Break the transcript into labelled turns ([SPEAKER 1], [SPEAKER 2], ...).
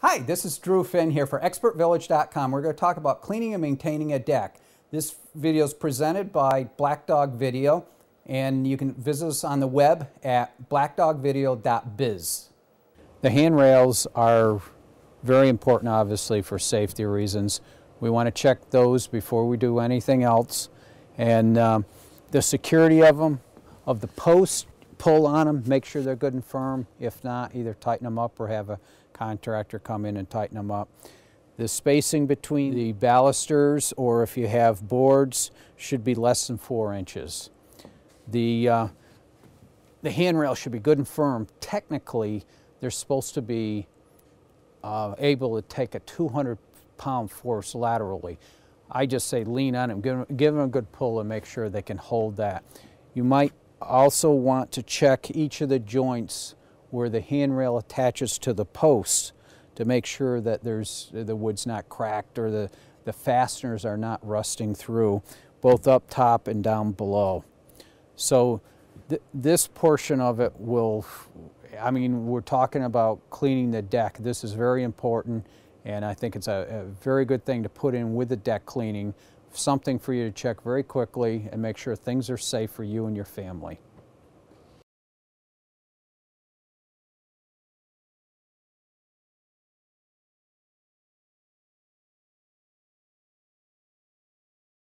[SPEAKER 1] Hi, this is Drew Finn here for ExpertVillage.com. We're going to talk about cleaning and maintaining a deck. This video is presented by Black Dog Video, and you can visit us on the web at blackdogvideo.biz. The handrails are very important, obviously, for safety reasons. We want to check those before we do anything else. And the security of them, of the posts, pull on them, make sure they're good and firm. If not, either tighten them up or have a contractor come in and tighten them up. The spacing between the balusters, or if you have boards, should be less than 4 inches. The handrail should be good and firm. Technically, they're supposed to be able to take a 200-pound force laterally. I just say lean on them, give them a good pull and make sure they can hold that. You might also want to check each of the joints where the handrail attaches to the posts to make sure that the wood's not cracked or the fasteners are not rusting through, both up top and down below. So this portion of it will, I mean, we're talking about cleaning the deck. This is very important, and I think it's a very good thing to put in with the deck cleaning, something for you to check very quickly and make sure things are safe for you and your family.